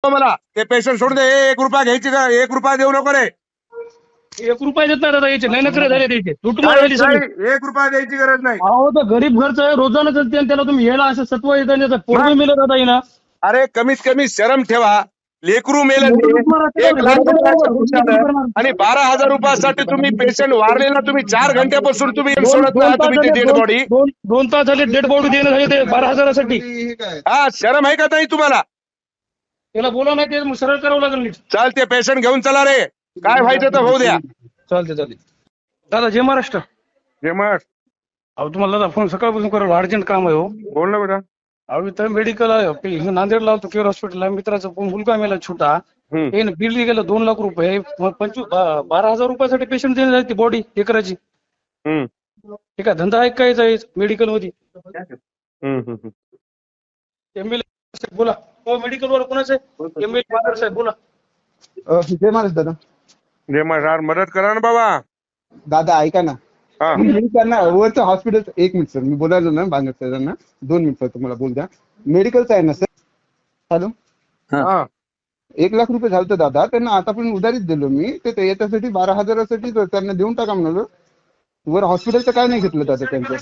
मला ते पेशंट सोडून दे. 1 रुपया घ्यायची का? 1 रुपया देऊ नको रे. 1 रुपया देत नाही दादा याचे, नाही नखरे झाले त्याचे, लुटमार नाही, झाली सगळी. नाही, 1 रुपया द्यायची गरज नाही. अहो तर गरीब घरचं आहे, रोजानं चलते आणि त्याला तुम्ही याला असं सत्व येतं पोरगी मिळत दादा येईना. अरे कमीत कमी शरम ठेवा. लेकरू मेलं लुटमार असते, 1 लाख रुपयाचं रोज खुशाल आणि 12,000 रुपयासाठी तुम्ही पेशंट वारलेला तुम्ही 4 घंट्यापासून तुम्ही सोडत नाही तुम्ही ती डेड बॉडी. दोन तास झाले डेड बॉडी देणं झाले ते 12,000साठी. हा, शरम आहे का नाही तुम्हाला? त्याला बोला नाही ते सरळ करावं लागेल नीट. चाल ते पेशंट घेऊन चला रे. काय व्हायचं तर होऊ द्या. चालते दादा, जय महाराष्ट्र. जे मग अहो तुम्हाला दादा फोन सकाळपासून करायला अर्जंट काम आहे हो. बोल ना बेटा. अहो इथं मेडिकल आहे, नांदेडला होतो केअर हॉस्पिटल आहे, मित्राचा मुलगा मेला छोटा. हे बिल गेलं 2 लाख रुपये. 12,000 रुपयासाठी पेशंट देण्यात झाली ती बॉडी एकराची. ठीक आहे, धंदा आहे काय मेडिकल मध्ये? एमएलए बोला. हो, मेडिकल वर कोणाचं आहे? एमएलए फादर साहेब बोला. जय महाराज दादा. जे मग मदत करा ना बाबा. दादा ऐका ना, हा. मी त्यांना वरचं हॉस्पिटल 1 मिनिट सर, मी बोलायलो ना बांगर सरांना 2 मिनिट सर, तुम्हाला बोल द्या. मेडिकलचं आहे ना सर? हॅलो. हा. 1 लाख रुपये झालं दादा, त्यांना आता पण उधारीच दिलो मी. ते याच्यासाठी 12,000साठी त्यांना देऊन टाका म्हणालो. वर हॉस्पिटलचं काय नाही घेतलं दादा त्यांचं.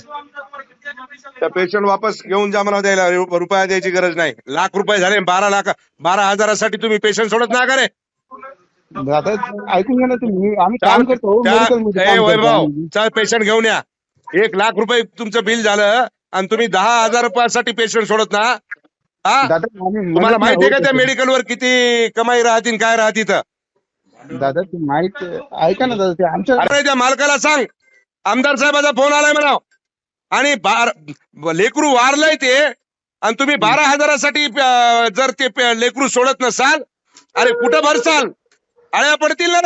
त्या पेशंट वापस घेऊन जा म्हणा. द्यायला रुपया द्यायची गरज नाही. लाख रुपये झाले. 12,000साठी तुम्ही पेशंट सोडत ना का रे? दादा ऐकून घ्या ना तुम्ही, आम्ही काम करतो मेडिकलमध्ये काम करतो वैभव, आम्ही. चल पेशंट घेऊन या. 1 लाख रुपये तुमचं बिल झालं आणि तुम्ही 10,000 रुपयासाठी पेशंट सोडत ना? हा, दादा आम्ही तुम्हाला मदत माहिती आहे का नाही त्या होत. मेडिकलवर किती कमाई राहतील काय राहतील तर? दादा ते माहित ऐका ना दादा, ते आमच्या अरे त्या मालकाला सांग, आमदार साहेबाचा फोन आलाय म्हणा आणि लेकरू वारलंय ते आणि तुम्ही 12,000साठी जर ते लेकरू सोडत नसाल, अरे कुठं भरसाल? आळ्या पडतील ना.